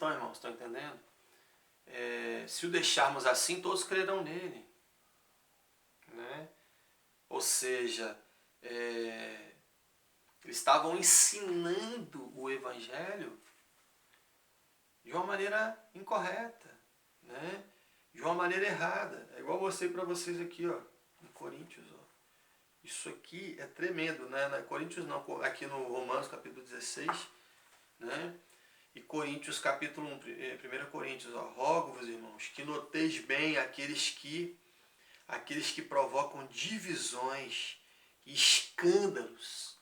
então, irmãos, estão entendendo? Se o deixarmos assim, todos crerão nele. Né? Ou seja, eles estavam ensinando o Evangelho de uma maneira incorreta, né? De uma maneira errada. É igual eu mostrei para vocês aqui, ó, em Coríntios. Ó. Isso aqui é tremendo, né? Não é Coríntios não, aqui no Romanos capítulo 16, né? E Coríntios capítulo 1, 1 Coríntios, ó, rogo-vos, irmãos, que noteis bem aqueles que provocam divisões e escândalos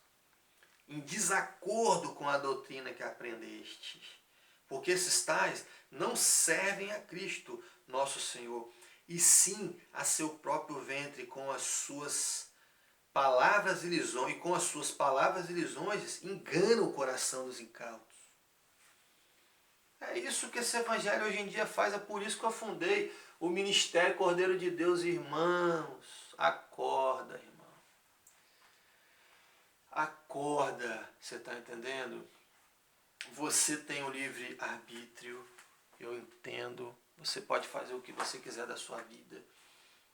em desacordo com a doutrina que aprendestes. Porque esses tais não servem a Cristo, nosso Senhor, e sim a seu próprio ventre com as suas palavras e lisões, enganam o coração dos incautos. É isso que esse evangelho hoje em dia faz, é por isso que eu fundei o Ministério Cordeiro de Deus. Irmãos, acorda, irmão. Acorda, você está entendendo? Você tem o livre arbítrio, eu entendo. Você pode fazer o que você quiser da sua vida,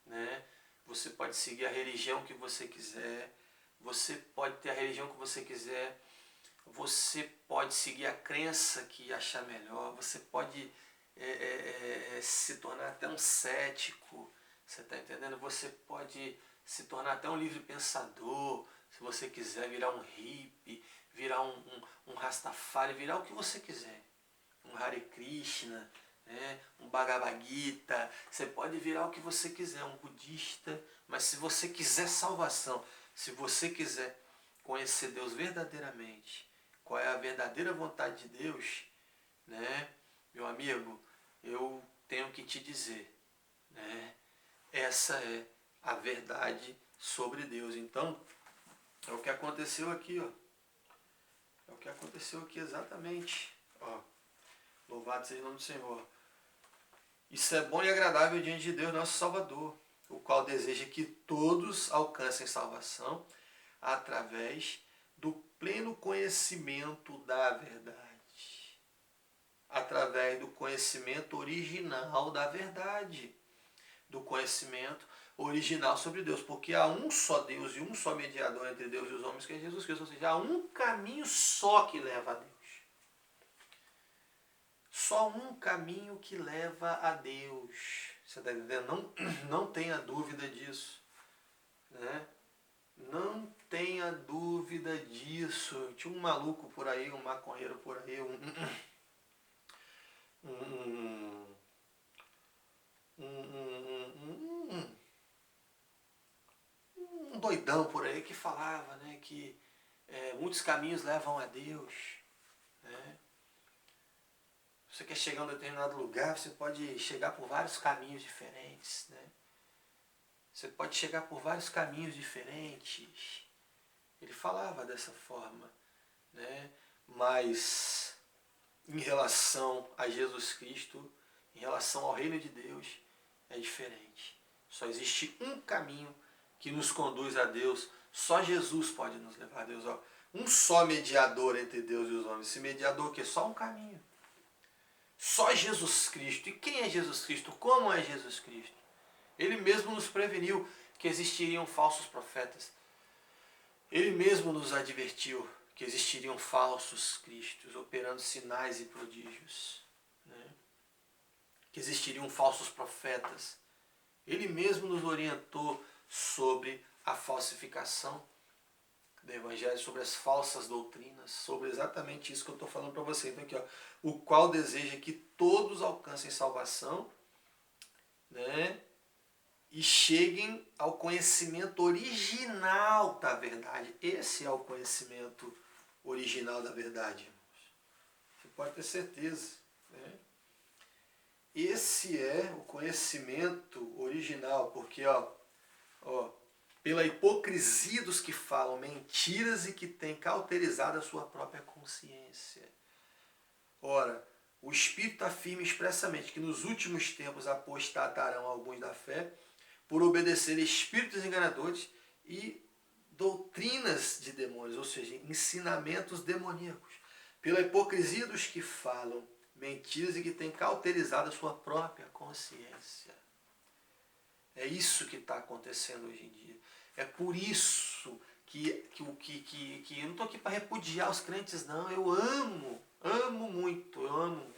né? Você pode seguir a religião que você quiser, você pode ter a religião que você quiser, você pode seguir a crença que achar melhor, você pode se tornar até um cético, você está entendendo? Você pode se tornar até um livre pensador, se você quiser virar um hippie, virar um Rastafari, virar o que você quiser. Um Hare Krishna, né? Um Bhagavad Gita, você pode virar o que você quiser, um budista, mas se você quiser salvação, se você quiser conhecer Deus verdadeiramente, qual é a verdadeira vontade de Deus, né? Meu amigo, eu tenho que te dizer, né? Essa é a verdade sobre Deus. Então, é o que aconteceu aqui, ó. É o que aconteceu aqui exatamente. Ó, louvado seja o nome do Senhor. Isso é bom e agradável diante de Deus, nosso Salvador, o qual deseja que todos alcancem salvação através do pleno conhecimento da verdade. Através do conhecimento original da verdade. Do conhecimento original sobre Deus. Porque há um só Deus e um só mediador entre Deus e os homens, que é Jesus Cristo. Ou seja, há um caminho só que leva a Deus. Só um caminho que leva a Deus. Você está entendendo? Não tenha dúvida disso. Né? Não tenha dúvida disso. Tinha um maluco por aí, um maconheiro por aí, um doidão por aí que falava, né, que muitos caminhos levam a Deus. Né? Você quer chegar a um determinado lugar, você pode chegar por vários caminhos diferentes. Né? Você pode chegar por vários caminhos diferentes. Ele falava dessa forma. Né? Mas em relação a Jesus Cristo, em relação ao reino de Deus, é diferente. Só existe um caminho que nos conduz a Deus. Só Jesus pode nos levar a Deus. Ó. Um só mediador entre Deus e os homens. Esse mediador que é só um caminho. Só Jesus Cristo. E quem é Jesus Cristo? Como é Jesus Cristo? Ele mesmo nos preveniu que existiriam falsos profetas. Ele mesmo nos advertiu que existiriam falsos cristos operando sinais e prodígios. Né? Que existiriam falsos profetas. Ele mesmo nos orientou sobre a falsificação do Evangelho, sobre as falsas doutrinas, sobre exatamente isso que eu estou falando para você. Então aqui, ó, o qual deseja que todos alcancem salvação, né, e cheguem ao conhecimento original da verdade. Esse é o conhecimento original da verdade, irmãos. Você pode ter certeza. Né? Esse é o conhecimento original, porque pela hipocrisia dos que falam mentiras e que têm cauterizado a sua própria consciência. Ora, o Espírito afirma expressamente que nos últimos tempos apostatarão alguns da fé por obedecer espíritos enganadores e doutrinas de demônios, ou seja, ensinamentos demoníacos. Pela hipocrisia dos que falam mentiras e que têm cauterizado a sua própria consciência. É isso que está acontecendo hoje em dia. É por isso que eu não estou aqui para repudiar os crentes, não. Eu amo muito, eu amo muito.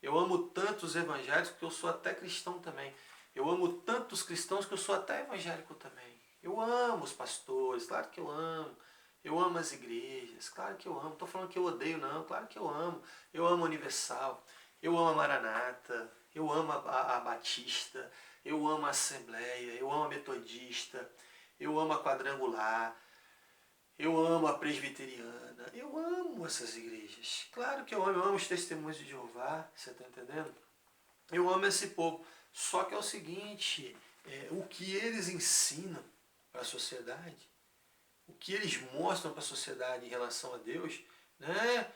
Eu amo tanto os evangélicos que eu sou até cristão também. Eu amo tanto os cristãos que eu sou até evangélico também. Eu amo os pastores, claro que eu amo. Eu amo as igrejas, claro que eu amo. Não estou falando que eu odeio, não, claro que eu amo. Eu amo a Universal, eu amo a Maranata, eu amo a Batista, eu amo a Assembleia, eu amo a Metodista, eu amo a Quadrangular, eu amo a Presbiteriana, eu amo essas igrejas. Claro que eu amo os Testemunhos de Jeová, você está entendendo? Eu amo esse povo. Só que é o seguinte, o que eles ensinam para a sociedade, o que eles mostram para a sociedade em relação a Deus, né,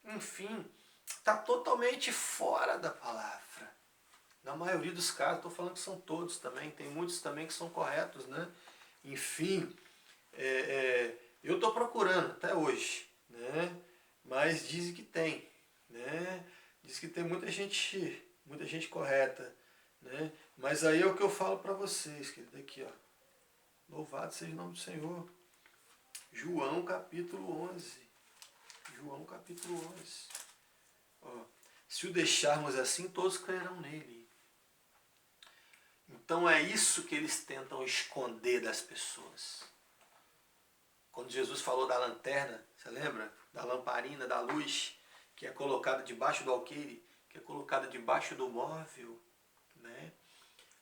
enfim, está totalmente fora da palavra. Na maioria dos casos, estou falando que são todos também, tem muitos também que são corretos, né? Enfim, eu estou procurando até hoje, né? Mas dizem que tem, né? Diz que tem muita gente correta, né? Mas aí é o que eu falo para vocês, querido, aqui, ó. Louvado seja o nome do Senhor. João capítulo 11. João capítulo 11. Ó, se o deixarmos assim, todos crerão nele. Então é isso que eles tentam esconder das pessoas. Quando Jesus falou da lanterna, você lembra? Da lamparina, da luz, que é colocada debaixo do alqueire, que é colocada debaixo do móvel, né?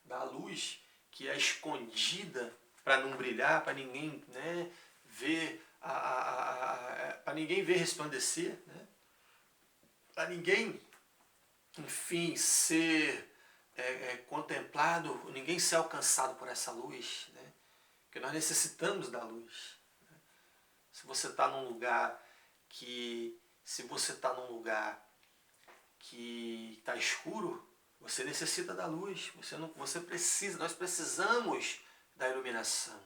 Da luz que é escondida para não brilhar, para ninguém, né, ver, para ninguém ver resplandecer, né? Para ninguém, enfim, ser contemplado, ninguém ser alcançado por essa luz, né? Porque nós necessitamos da luz. Né? Se você está num lugar que está escuro, você necessita da luz. Nós precisamos da iluminação,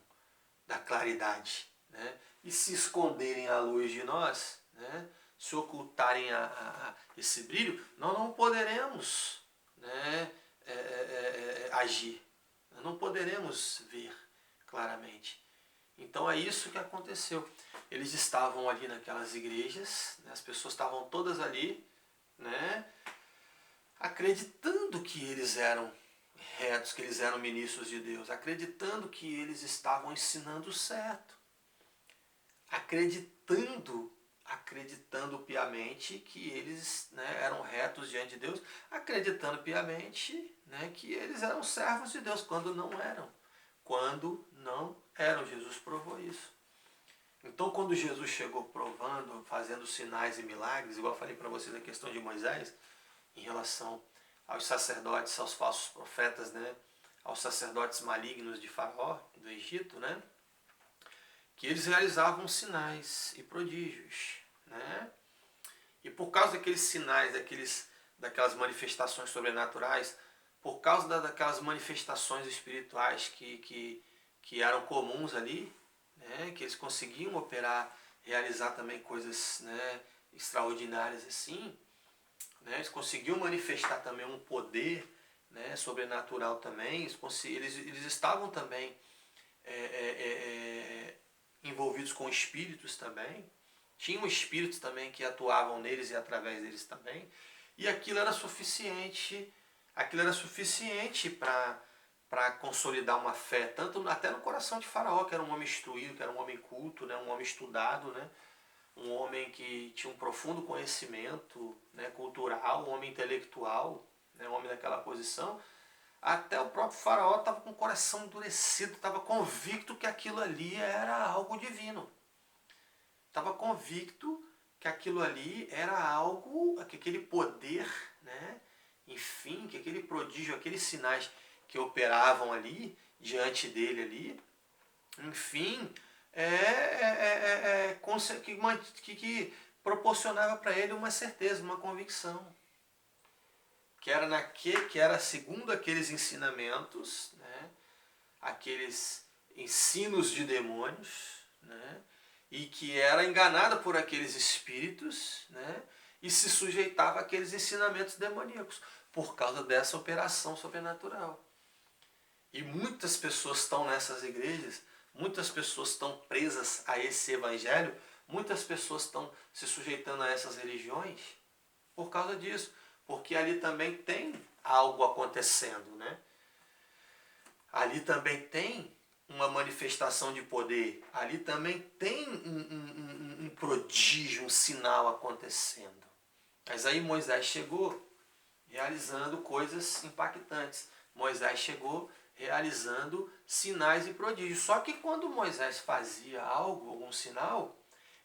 da claridade, né? E se esconderem a luz de nós, né? Se ocultarem esse brilho, nós não poderemos, né, agir. Nós não poderemos ver claramente. Então é isso que aconteceu. Eles estavam ali naquelas igrejas, né, as pessoas estavam todas ali, né, acreditando que eles eram retos, que eles eram ministros de Deus, acreditando que eles estavam ensinando certo, acreditando piamente que eles, né, eram retos diante de Deus, acreditando piamente, né, que eles eram servos de Deus, quando não eram. Jesus provou isso. Então, quando Jesus chegou provando, fazendo sinais e milagres, igual eu falei para vocês a questão de Moisés, em relação aos sacerdotes, aos falsos profetas, né, aos sacerdotes malignos de Faraó, do Egito, né, que eles realizavam sinais e prodígios, né, e por causa daqueles sinais, daquelas manifestações sobrenaturais, por causa daquelas manifestações espirituais que eram comuns ali, né, que eles conseguiam operar, realizar também coisas, né, extraordinárias assim, né, eles conseguiam manifestar também um poder, né, sobrenatural também, eles estavam também envolvidos com espíritos também, tinham espíritos também que atuavam neles e através deles também, e aquilo era suficiente para consolidar uma fé, tanto até no coração de Faraó, que era um homem instruído, que era um homem culto, né, um homem estudado, né, um homem que tinha um profundo conhecimento, né, cultural, um homem intelectual, né, um homem daquela posição. Até o próprio Faraó estava com o coração endurecido, estava convicto que aquilo ali era algo divino. Estava convicto que aquilo ali era algo, que aquele poder, né, enfim, que aquele prodígio, aqueles sinais que operavam ali, diante dele ali, enfim, que proporcionava para ele uma certeza, uma convicção. Que era segundo aqueles ensinamentos, né, aqueles ensinos de demônios, né, e que era enganada por aqueles espíritos, né, e se sujeitava àqueles ensinamentos demoníacos, por causa dessa operação sobrenatural. E muitas pessoas estão nessas igrejas, muitas pessoas estão presas a esse evangelho, muitas pessoas estão se sujeitando a essas religiões por causa disso, porque ali também tem algo acontecendo, né? Ali também tem uma manifestação de poder, ali também tem um prodígio, um sinal acontecendo. Mas aí Moisés chegou realizando coisas impactantes. Moisés chegou realizando sinais e prodígios. Só que quando Moisés fazia algo, algum sinal,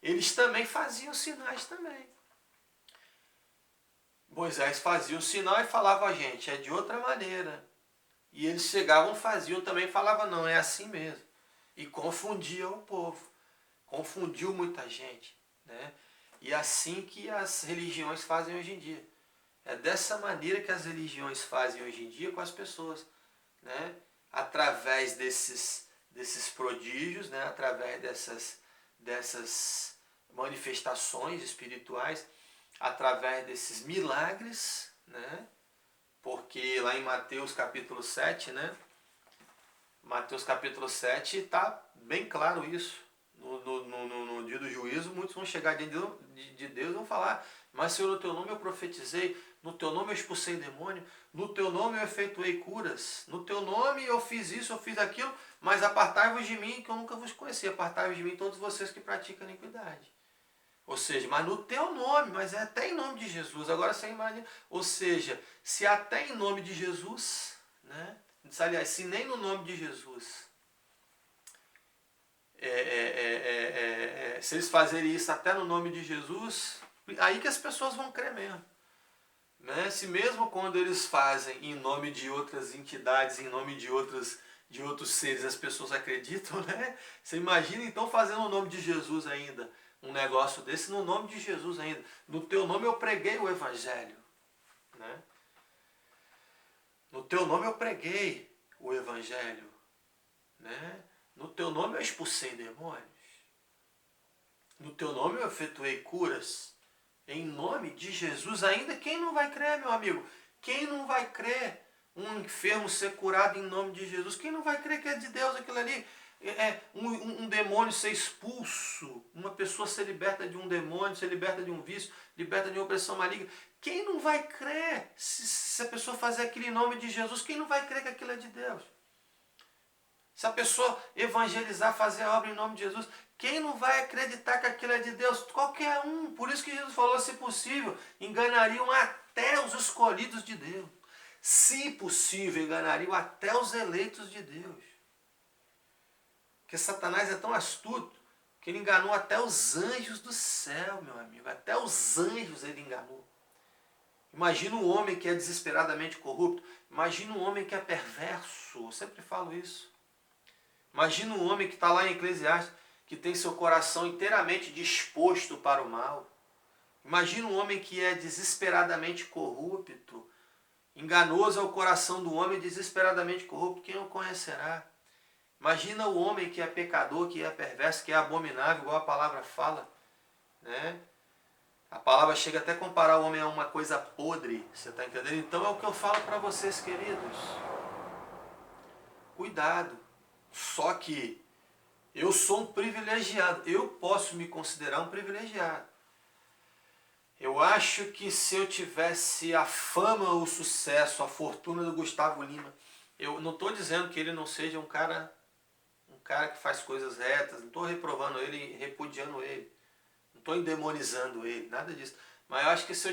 eles também faziam sinais também. Moisés fazia um sinal e falava, a gente, é de outra maneira. E eles chegavam, faziam também e falavam, não, é assim mesmo. E confundia o povo. Confundiu muita gente, né? E é assim que as religiões fazem hoje em dia. É dessa maneira que as religiões fazem hoje em dia com as pessoas, né? Através desses prodígios, né? Através dessas manifestações espirituais, através desses milagres, né? Porque lá em Mateus capítulo 7, né? Mateus capítulo 7 está bem claro isso. No dia do juízo, muitos vão chegar de Deus e vão falar, mas Senhor, no teu nome eu profetizei, no teu nome eu expulsei demônio, no teu nome eu efetuei curas, no teu nome eu fiz isso, eu fiz aquilo, mas apartai-vos de mim que eu nunca vos conheci, apartai-vos de mim todos vocês que praticam iniquidade. Ou seja, mas no teu nome, mas é até em nome de Jesus. Agora você imagina, ou seja, se até em nome de Jesus, né? Aliás, se nem no nome de Jesus, se eles fazerem isso até no nome de Jesus, aí que as pessoas vão crer mesmo. Né? Se mesmo quando eles fazem em nome de outras entidades, em nome de outros seres, as pessoas acreditam, né? Você imagina então fazendo no nome de Jesus ainda, um negócio desse no nome de Jesus ainda. No teu nome eu preguei o Evangelho. Né? No teu nome eu preguei o Evangelho. Né? No teu nome eu expulsei demônios. No teu nome eu efetuei curas. Em nome de Jesus, ainda quem não vai crer, meu amigo? Quem não vai crer um enfermo ser curado em nome de Jesus? Quem não vai crer que é de Deus aquilo ali? Um demônio ser expulso, uma pessoa ser liberta de um demônio, ser liberta de um vício, liberta de uma opressão maligna. Quem não vai crer se a pessoa fazer aquilo em nome de Jesus? Quem não vai crer que aquilo é de Deus? Se a pessoa evangelizar, fazer a obra em nome de Jesus, quem não vai acreditar que aquilo é de Deus? Qualquer um. Por isso que Jesus falou, se possível, enganariam até os escolhidos de Deus. Se possível, enganariam até os eleitos de Deus. Porque Satanás é tão astuto que ele enganou até os anjos do céu, meu amigo. Até os anjos ele enganou. Imagina um homem que é desesperadamente corrupto. Imagina um homem que é perverso. Eu sempre falo isso. Imagina um homem que está lá em Eclesiastes, que tem seu coração inteiramente disposto para o mal. Imagina um homem que é desesperadamente corrupto. Enganoso é o coração do homem, desesperadamente corrupto. Quem o conhecerá? Imagina o homem que é pecador, que é perverso, que é abominável, igual a palavra fala. Né? A palavra chega até a comparar o homem a uma coisa podre. Você está entendendo? Então é o que eu falo para vocês, queridos. Cuidado. Só que eu sou um privilegiado. Eu posso me considerar um privilegiado. Eu acho que se eu tivesse a fama, o sucesso, a fortuna do Gustavo Lima, eu não estou dizendo que ele não seja um cara que faz coisas retas, não estou reprovando ele, repudiando ele, não estou endemonizando ele, nada disso. Mas eu acho que se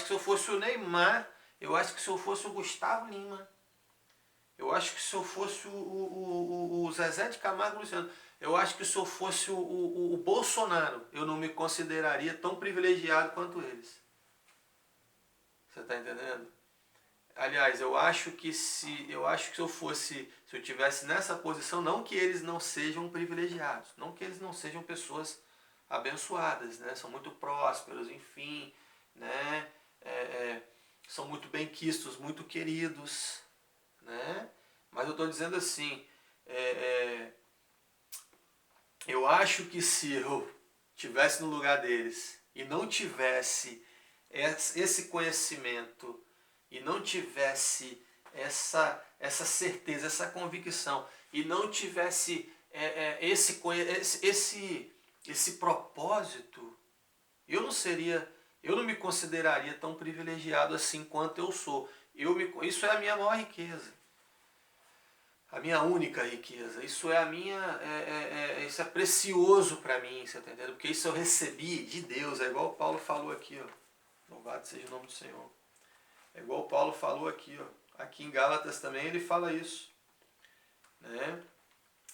eu fosse o Neymar, eu acho que se eu fosse o Gustavo Lima, eu acho que se eu fosse o Zezé de Camargo Luciano, eu acho que se eu fosse o Bolsonaro, eu não me consideraria tão privilegiado quanto eles. Você está entendendo? Aliás, eu acho que se eu tivesse nessa posição, não que eles não sejam privilegiados, não que eles não sejam pessoas abençoadas, né? São muito prósperos, enfim, né? São muito benquistos, muito queridos, né? Mas eu estou dizendo assim, eu acho que se eu estivesse no lugar deles e não tivesse esse conhecimento, e não tivesse essa certeza, essa convicção, e não tivesse esse propósito, eu não me consideraria tão privilegiado assim quanto eu sou. Isso é a minha maior riqueza, a minha única riqueza. Isso é isso é precioso para mim, você tá entendendo? Porque isso eu recebi de Deus, é igual o Paulo falou aqui, ó. Louvado seja o nome do Senhor. É igual o Paulo falou aqui, ó. Aqui em Gálatas também ele fala isso, né?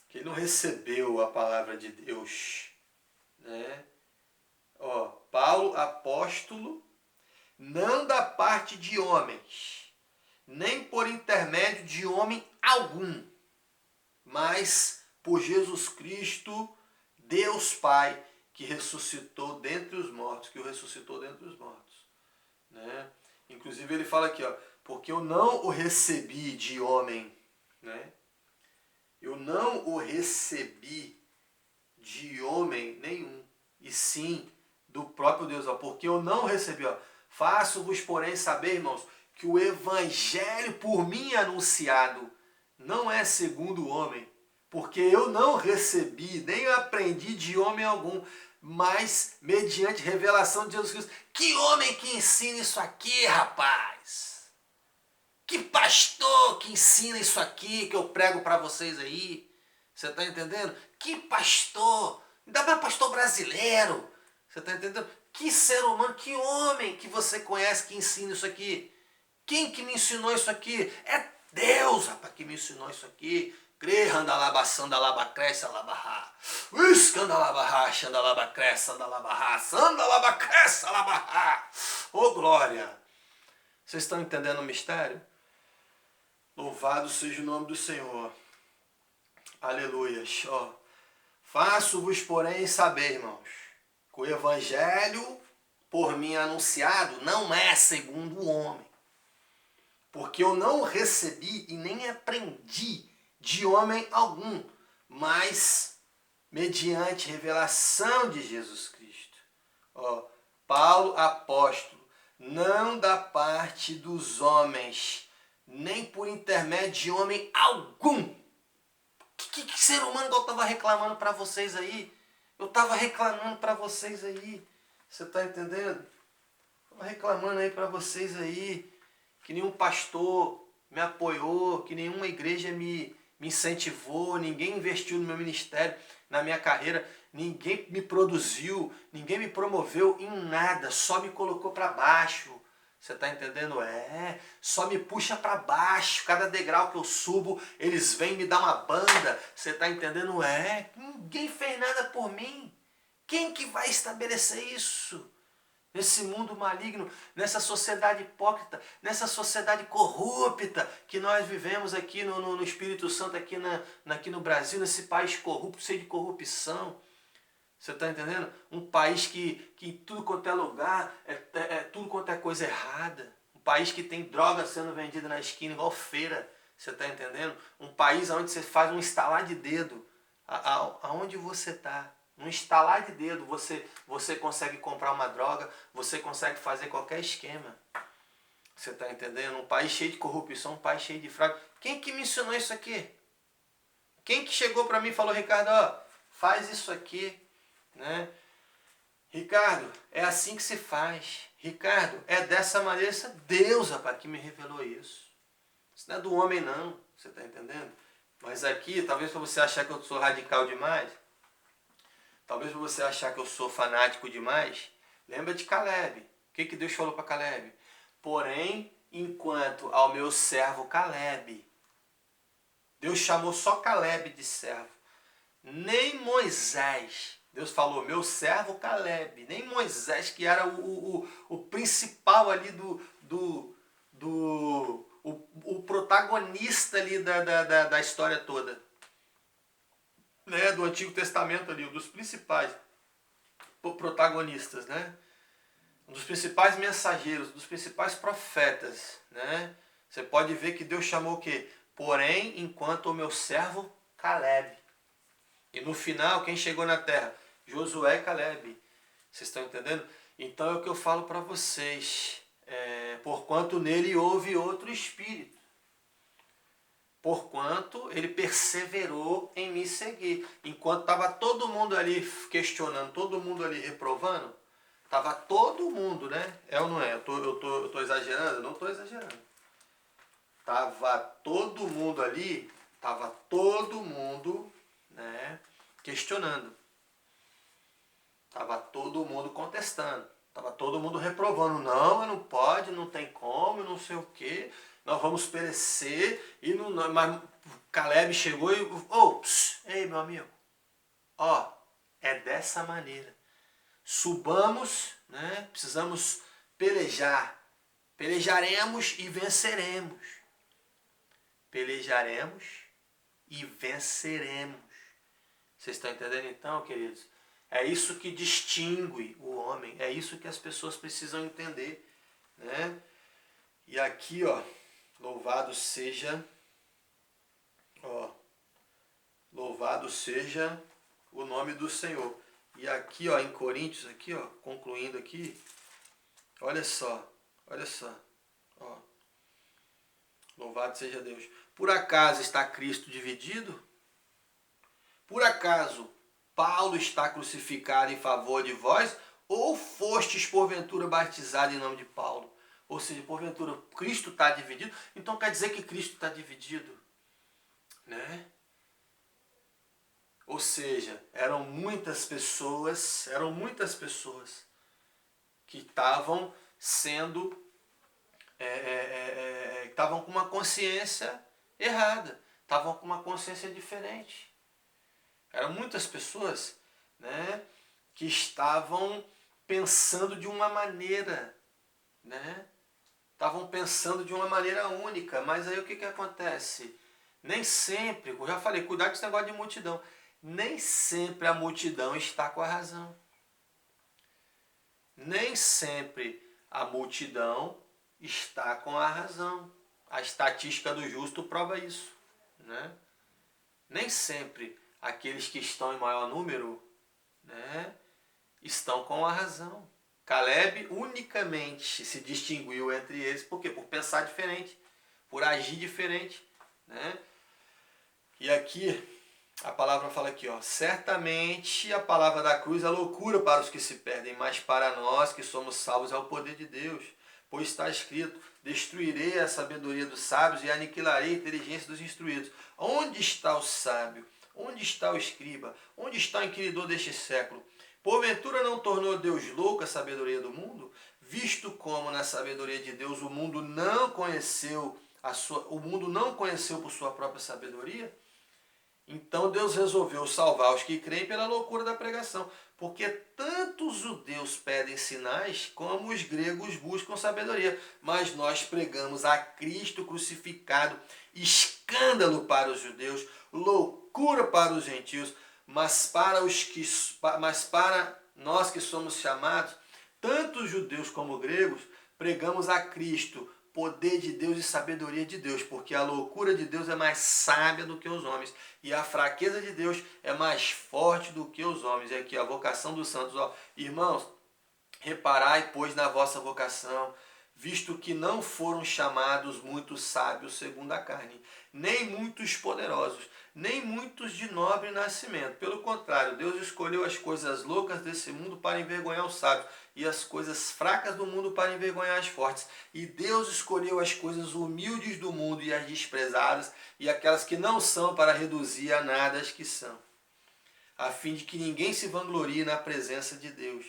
Que ele não recebeu a palavra de Deus, né? Ó, Paulo, apóstolo, não da parte de homens, nem por intermédio de homem algum, mas por Jesus Cristo, Deus Pai, que ressuscitou dentre os mortos, que o ressuscitou dentre os mortos, né? Inclusive ele fala aqui, ó, porque eu não o recebi de homem, né? Eu não o recebi de homem nenhum, e sim do próprio Deus, ó, porque eu não recebi, ó. Faço-vos, porém, saber, irmãos, que o evangelho por mim anunciado não é segundo o homem, porque eu não recebi, nem aprendi de homem algum, mas mediante revelação de Jesus Cristo. Que homem que ensina isso aqui, rapaz? Que pastor que ensina isso aqui que eu prego para vocês aí? Você está entendendo? Que pastor? Ainda mais pastor brasileiro. Você está entendendo? Que ser humano, que homem que você conhece que ensina isso aqui? Quem que me ensinou isso aqui? É Deus, rapaz, que me ensinou isso aqui. Crê, randalaba, sandalaba, cresce, alabarra. Escandalabarra, xandalaba, cresce, sandalabarra, sandalaba, cresce, alabarra. Ô, glória! Vocês estão entendendo o mistério? Louvado seja o nome do Senhor. Aleluias. Ó, faço-vos, porém, saber, irmãos, que o evangelho por mim anunciado não é segundo o homem. Porque eu não recebi e nem aprendi de homem algum, mas mediante revelação de Jesus Cristo. Ó, Paulo, apóstolo, não da parte dos homens, nem por intermédio de homem algum. Que ser humano que eu estava reclamando para vocês aí? Eu estava reclamando para vocês aí. Você está entendendo? Estava reclamando aí para vocês aí. Que nenhum pastor me apoiou, que nenhuma igreja me incentivou, ninguém investiu no meu ministério, na minha carreira, ninguém me produziu, ninguém me promoveu em nada, só me colocou para baixo. Você está entendendo? Só me puxa para baixo. Cada degrau que eu subo, eles vêm me dar uma banda. Você está entendendo? Ninguém fez nada por mim. Quem que vai estabelecer isso? Nesse mundo maligno, nessa sociedade hipócrita, nessa sociedade corrupta que nós vivemos aqui no Espírito Santo, aqui no Brasil, nesse país corrupto, cheio de corrupção. Você está entendendo? Um país que em tudo quanto é lugar, tudo quanto é coisa errada. Um país que tem droga sendo vendida na esquina igual feira. Você está entendendo? Um país onde você faz um estalar de dedo. Aonde você está? Um estalar de dedo você consegue comprar uma droga, você consegue fazer qualquer esquema. Você está entendendo? Um país cheio de corrupção, um país cheio de fraude. Quem que me ensinou isso aqui? Quem que chegou para mim e falou, Ricardo, ó, faz isso aqui, né? Ricardo, é assim que se faz. Ricardo, é dessa maneira. Isso é Deus, rapaz, que me revelou isso. Isso não é do homem, não. Você está entendendo? Mas aqui, talvez para você achar que eu sou radical demais, talvez para você achar que eu sou fanático demais, lembra de Caleb. O que Deus falou para Caleb? Porém, enquanto ao meu servo Caleb, Deus chamou só Caleb de servo, nem Moisés. Deus falou, meu servo Caleb, nem Moisés, que era o principal ali o protagonista ali da história toda, né, do Antigo Testamento ali, um dos principais protagonistas, né? Um dos principais mensageiros, um dos principais profetas, né? Você pode ver que Deus chamou o quê? Porém, enquanto o meu servo Caleb. E no final, quem chegou na terra? Josué e Caleb. Vocês estão entendendo? Então é o que eu falo para vocês. Porquanto nele houve outro espírito. Porquanto ele perseverou em me seguir. Enquanto estava todo mundo ali questionando, todo mundo ali reprovando, estava todo mundo, né? É ou não é? Eu tô exagerando? Eu não estou exagerando. Estava todo mundo ali, estava todo mundo, né, questionando. Estava todo mundo contestando. Estava todo mundo reprovando. Não, não pode, não tem como, não sei o quê. Nós vamos perecer. E não, mas Caleb chegou e... Ei, meu amigo. Ó, é dessa maneira. Subamos, né? Precisamos pelejar. Pelejaremos e venceremos. Pelejaremos e venceremos. Vocês estão entendendo então, queridos? É isso que distingue o homem, é isso que as pessoas precisam entender, né? E aqui, ó, louvado seja o nome do Senhor. E aqui, ó, em Coríntios, aqui, ó, concluindo aqui, olha só, ó, louvado seja Deus. Por acaso está Cristo dividido? Por acaso Paulo está crucificado em favor de vós? Ou fostes porventura batizados em nome de Paulo? Ou seja, porventura Cristo está dividido? Então quer dizer que Cristo está dividido, né? Ou seja, eram muitas pessoas que estavam sendo, estavam com uma consciência errada, estavam com uma consciência diferente. Eram muitas pessoas, né, que estavam pensando de uma maneira, né? Estavam pensando de uma maneira única, mas aí o que acontece? Nem sempre, eu já falei, cuidado com esse negócio de multidão. Nem sempre a multidão está com a razão. Nem sempre a multidão está com a razão. A estatística do justo prova isso, né? Nem sempre aqueles que estão em maior número, né, estão com a razão. Caleb unicamente se distinguiu entre eles, por quê? Por pensar diferente, por agir diferente, né? E aqui a palavra fala aqui, ó, certamente a palavra da cruz é loucura para os que se perdem, mas para nós que somos salvos é o poder de Deus. Pois está escrito, destruirei a sabedoria dos sábios e aniquilarei a inteligência dos instruídos. Onde está o sábio? Onde está o escriba? Onde está o inquiridor deste século? Porventura não tornou Deus louco a sabedoria do mundo? Visto como na sabedoria de Deus o mundo não conheceu por sua própria sabedoria? Então Deus resolveu salvar os que creem pela loucura da pregação, porque tanto os judeus pedem sinais como os gregos buscam sabedoria. Mas nós pregamos a Cristo crucificado, escândalo para os judeus, loucura para os gentios, mas para nós que somos chamados, tanto os judeus como gregos, pregamos a Cristo, poder de Deus e sabedoria de Deus, porque a loucura de Deus é mais sábia do que os homens, e a fraqueza de Deus é mais forte do que os homens. E aqui a vocação dos santos, ó, irmãos, reparai, pois, na vossa vocação, visto que não foram chamados muitos sábios segundo a carne, nem muitos poderosos, nem muitos de nobre nascimento. Pelo contrário, Deus escolheu as coisas loucas desse mundo para envergonhar os sábios, e as coisas fracas do mundo para envergonhar as fortes. E Deus escolheu as coisas humildes do mundo e as desprezadas, e aquelas que não são, para reduzir a nada as que são, a fim de que ninguém se vanglorie na presença de Deus,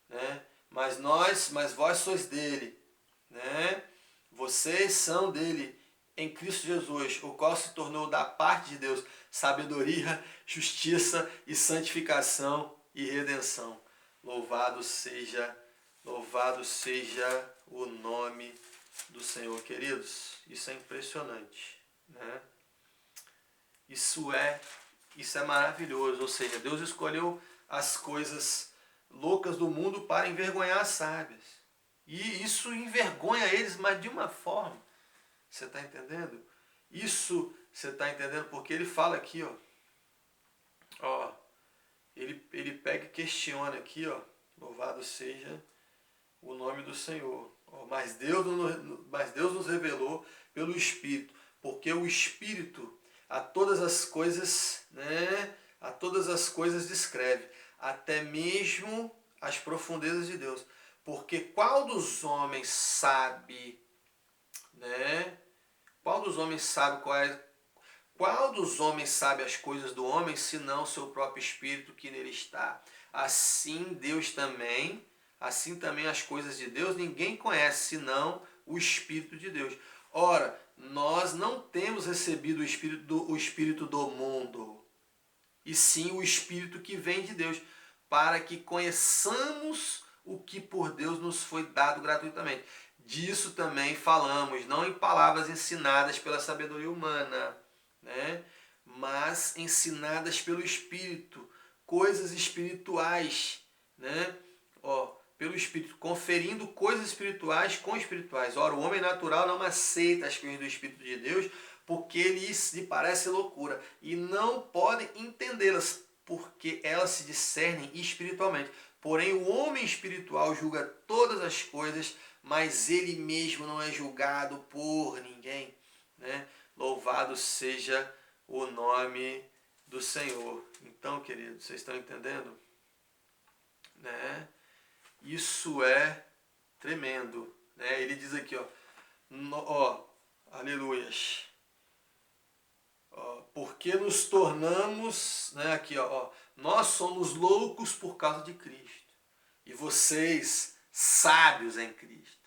né? Mas vós sois dele, né? Vocês são dele em Cristo Jesus, o qual se tornou da parte de Deus sabedoria, justiça e santificação e redenção. Louvado seja o nome do Senhor, queridos. Isso é impressionante, né? Isso é maravilhoso, ou seja, Deus escolheu as coisas loucas do mundo para envergonhar as sábias. E isso envergonha eles, mas de uma forma. Você está entendendo? Isso você está entendendo porque ele fala aqui, ó. Ele pega e questiona aqui, ó. Louvado seja o nome do Senhor. Mas Deus nos revelou pelo Espírito, porque o Espírito a todas as coisas, né, a todas as coisas descreve, até mesmo as profundezas de Deus. Porque qual dos homens sabe, né? Qual dos homens sabe qual dos homens sabe as coisas do homem, senão o seu próprio espírito que nele está? Assim também as coisas de Deus ninguém conhece, senão o Espírito de Deus. Ora, nós não temos recebido o Espírito do mundo, e sim o Espírito que vem de Deus, para que conheçamos o que por Deus nos foi dado gratuitamente. Disso também falamos, não em palavras ensinadas pela sabedoria humana, né? Mas ensinadas pelo Espírito, coisas espirituais, né? Pelo Espírito, conferindo coisas espirituais com espirituais. Ora, o homem natural não aceita as coisas do Espírito de Deus, porque lhe parece loucura, e não podem entendê-las, porque elas se discernem espiritualmente. Porém, o homem espiritual julga todas as coisas, mas ele mesmo não é julgado por ninguém, né? Louvado seja o nome do Senhor. Então, queridos, vocês estão entendendo? Né? Isso é tremendo, né? Ele diz aqui, aleluias. Porque nos tornamos, né, aqui, nós somos loucos por causa de Cristo, e vocês sábios em Cristo.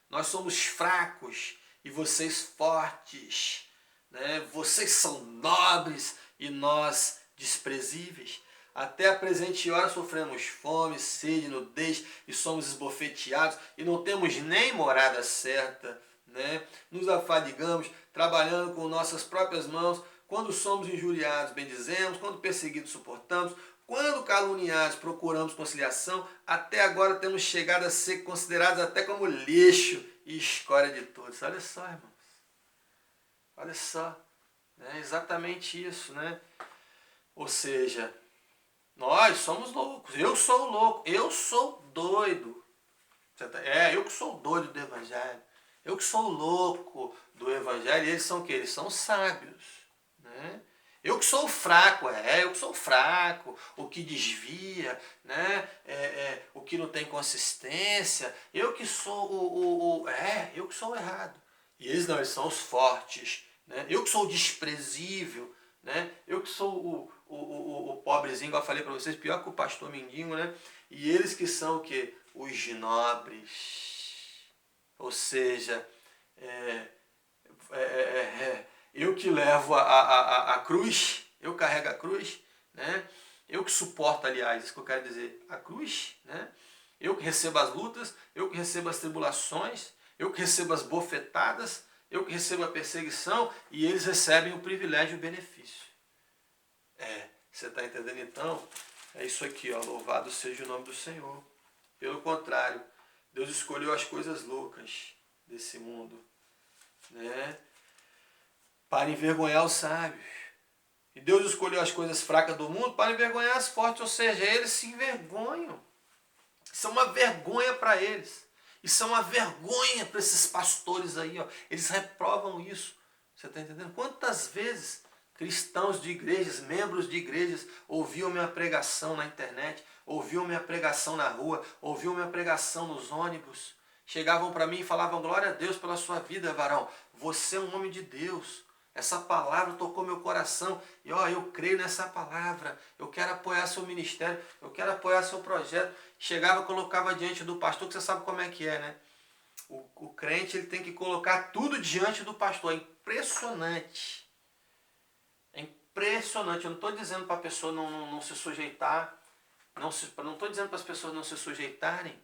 Nós somos fracos e vocês fortes, né? Vocês são nobres e nós desprezíveis. Até a presente hora sofremos fome, sede, nudez e somos esbofeteados e não temos nem morada certa, né? Nos afadigamos trabalhando com nossas próprias mãos. Quando somos injuriados, bendizemos. Quando perseguidos, suportamos. Quando caluniados, procuramos conciliação. Até agora temos chegado a ser considerados até como lixo e escória de todos. Olha só, irmãos. Olha só. É exatamente isso, né? Ou seja, nós somos loucos. Eu sou louco. Eu sou doido. Eu que sou doido do Evangelho. Eu que sou louco do Evangelho. E eles são o quê? Eles são sábios. Né? Eu que sou fraco. Eu que sou fraco. O que desvia. Né? O que não tem consistência. Eu que sou eu que sou o errado. E eles não, eles são os fortes. Né? Eu que sou o desprezível. Né? Eu que sou o pobrezinho, igual eu falei para vocês, pior que o pastor mendigo, né? E eles que são o quê? Os nobres. Ou seja, eu que levo a cruz, eu carrego a cruz, né? Eu que suporto, aliás, isso que eu quero dizer, a cruz, né? Eu que recebo as lutas, eu que recebo as tribulações, eu que recebo as bofetadas, eu que recebo a perseguição, e eles recebem o privilégio e o benefício. Você está entendendo então? É isso aqui, louvado seja o nome do Senhor. Pelo contrário, Deus escolheu as coisas loucas desse mundo, né, para envergonhar os sábios. E Deus escolheu as coisas fracas do mundo para envergonhar as fortes, ou seja, eles se envergonham. Isso é uma vergonha para eles. Isso é uma vergonha para esses pastores aí. Eles reprovam isso. Você está entendendo? Quantas vezes cristãos de igrejas, membros de igrejas, ouviam minha pregação na internet, ouviam minha pregação na rua, ouviam minha pregação nos ônibus, chegavam para mim e falavam: glória a Deus pela sua vida, varão, você é um homem de Deus, essa palavra tocou meu coração, e eu creio nessa palavra, eu quero apoiar seu ministério, eu quero apoiar seu projeto. Chegava, colocava diante do pastor, que você sabe como é que é, né? O crente, ele tem que colocar tudo diante do pastor, é impressionante. Impressionante. Eu não estou dizendo para a pessoa não se sujeitar, não estou dizendo para as pessoas não se sujeitarem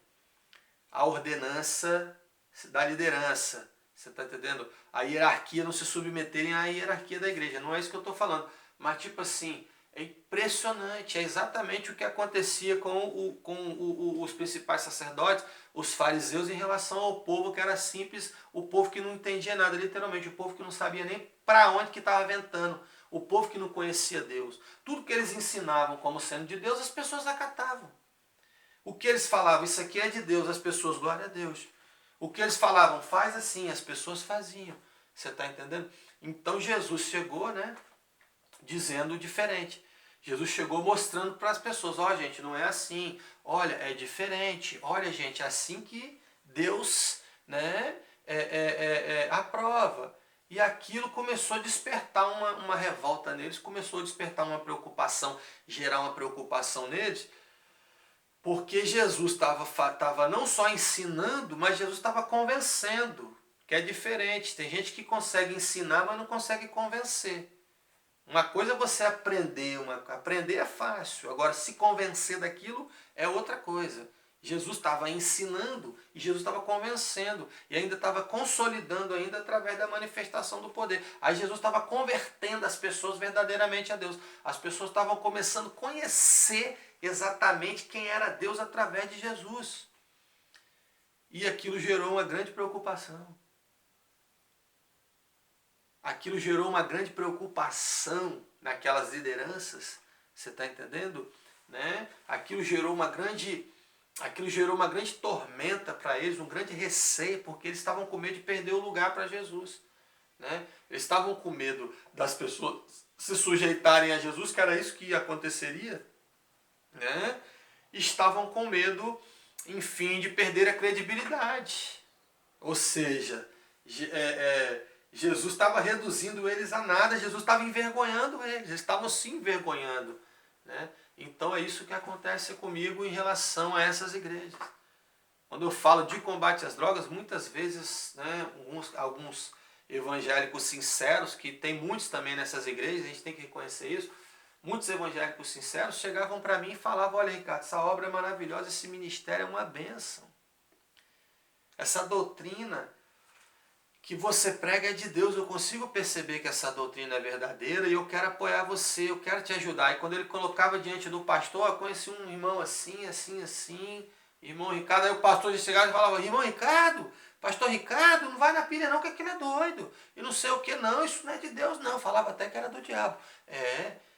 à ordenança da liderança. Você está entendendo? A hierarquia, não se submeterem à hierarquia da igreja. Não é isso que eu estou falando. Mas tipo assim, é impressionante. É exatamente o que acontecia com os principais sacerdotes, os fariseus, em relação ao povo que era simples, o povo que não entendia nada, literalmente, o povo que não sabia nem para onde que estava ventando. O povo que não conhecia Deus. Tudo que eles ensinavam como sendo de Deus, as pessoas acatavam. O que eles falavam, isso aqui é de Deus, as pessoas, glória a Deus. O que eles falavam, faz assim, as pessoas faziam. Você está entendendo? Então Jesus chegou, né, dizendo diferente. Jesus chegou mostrando para as pessoas, ó, gente, não é assim. Olha, é diferente. Olha, gente, é assim que Deus, né, aprova. E aquilo começou a despertar uma revolta neles, começou a despertar uma preocupação, gerar uma preocupação neles, porque Jesus estava não só ensinando, mas Jesus estava convencendo, que é diferente. Tem gente que consegue ensinar, mas não consegue convencer. Uma coisa é você aprender, aprender é fácil, agora se convencer daquilo é outra coisa. Jesus estava ensinando e Jesus estava convencendo e ainda estava consolidando ainda através da manifestação do poder. Aí Jesus estava convertendo as pessoas verdadeiramente a Deus. As pessoas estavam começando a conhecer exatamente quem era Deus através de Jesus. E aquilo gerou uma grande preocupação. Aquilo gerou uma grande preocupação naquelas lideranças, você está entendendo? Né? Aquilo gerou uma grande tormenta para eles, um grande receio, porque eles estavam com medo de perder o lugar para Jesus. Né? Eles estavam com medo das pessoas se sujeitarem a Jesus, que era isso que aconteceria. Né? Estavam com medo, enfim, de perder a credibilidade. Ou seja, Jesus estava reduzindo eles a nada, Jesus estava envergonhando eles estavam se envergonhando. Né? Então é isso que acontece comigo em relação a essas igrejas. Quando eu falo de combate às drogas, muitas vezes, né, alguns evangélicos sinceros, que tem muitos também nessas igrejas, a gente tem que reconhecer isso, muitos evangélicos sinceros chegavam para mim e falavam, olha Ricardo, essa obra é maravilhosa, esse ministério é uma bênção. Essa doutrina que você prega é de Deus, eu consigo perceber que essa doutrina é verdadeira e eu quero apoiar você, eu quero te ajudar. E quando ele colocava diante do pastor, eu conheci um irmão assim, assim, assim, irmão Ricardo, aí o pastor já chegava e falava, irmão Ricardo, pastor Ricardo, não vai na pilha não, que aquele é doido, e não sei o que não, isso não é de Deus não, falava até que era do diabo.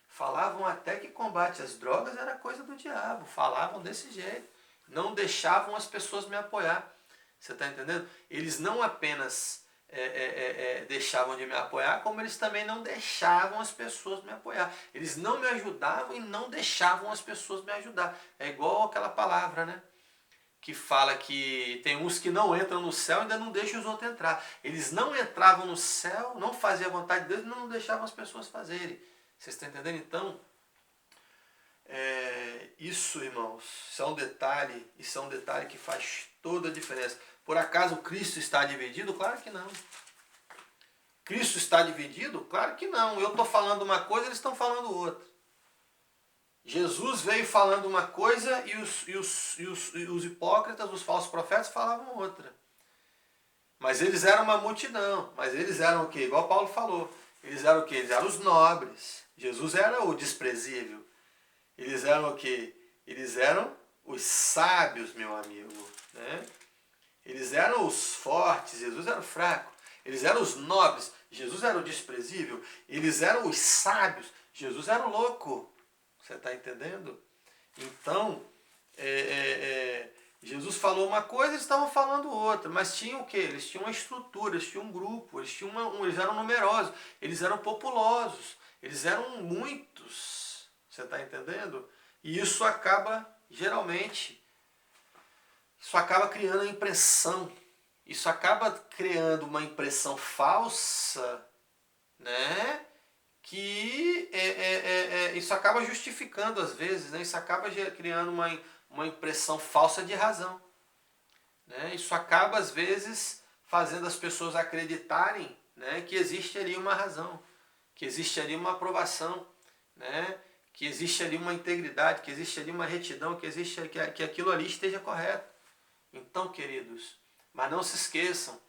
Falavam até que combate às drogas era coisa do diabo, falavam desse jeito, não deixavam as pessoas me apoiar. Você está entendendo? Eles não apenas deixavam de me apoiar, como eles também não deixavam as pessoas me apoiar. Eles não me ajudavam e não deixavam as pessoas me ajudar. É igual aquela palavra, né? Que fala que tem uns que não entram no céu e ainda não deixam os outros entrar. Eles não entravam no céu, não faziam a vontade de Deus e não deixavam as pessoas fazerem. Vocês estão entendendo? Então, isso, irmãos, isso é um detalhe que faz toda a diferença. Por acaso Cristo está dividido? Claro que não. Cristo está dividido? Claro que não. Eu estou falando uma coisa, eles estão falando outra. Jesus veio falando uma coisa e os hipócritas, os falsos profetas falavam outra. Mas eles eram uma multidão. Mas eles eram o quê? Igual Paulo falou. Eles eram o quê? Eles eram os nobres. Jesus era o desprezível. Eles eram o quê? Eles eram os sábios, meu amigo. Né? Eles eram os fortes, Jesus era o fraco. Eles eram os nobres, Jesus era o desprezível. Eles eram os sábios, Jesus era o louco. Você está entendendo? Então, Jesus falou uma coisa, eles estavam falando outra. Mas tinham o quê? Eles tinham uma estrutura, eles tinham um grupo, eles eram numerosos, eles eram populosos, eles eram muitos. Você está entendendo? E isso acaba, geralmente, criando a impressão. Isso acaba criando uma impressão falsa, né? Que isso acaba justificando às vezes, né? Isso acaba criando uma impressão falsa de razão. Né? Isso acaba às vezes fazendo as pessoas acreditarem, né, que existe ali uma razão, que existe ali uma aprovação, né? Que existe ali uma integridade, que existe ali uma retidão, que aquilo ali esteja correto. Então, queridos, mas não se esqueçam,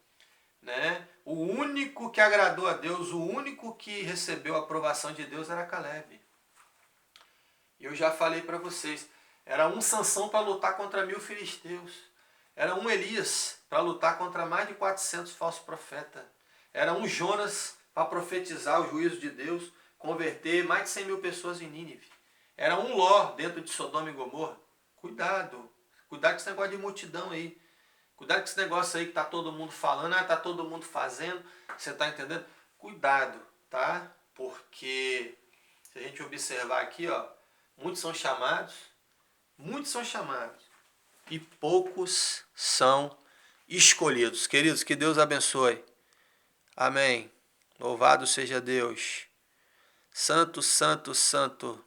né? O único que agradou a Deus, o único que recebeu a aprovação de Deus era Caleb. Eu já falei para vocês, era um Sansão para lutar contra 1000 filisteus. Era um Elias para lutar contra mais de 400 falsos profetas. Era um Jonas para profetizar o juízo de Deus, converter mais de 100.000 pessoas em Nínive. Era um Ló dentro de Sodoma e Gomorra. Cuidado, Cuidado com esse negócio de multidão aí. Cuidado com esse negócio aí que tá todo mundo falando, tá todo mundo fazendo. Você tá entendendo? Cuidado, tá? Porque se a gente observar aqui, ó, muitos são chamados e poucos são escolhidos. Queridos, que Deus abençoe. Amém. Louvado seja Deus. Santo, santo, santo.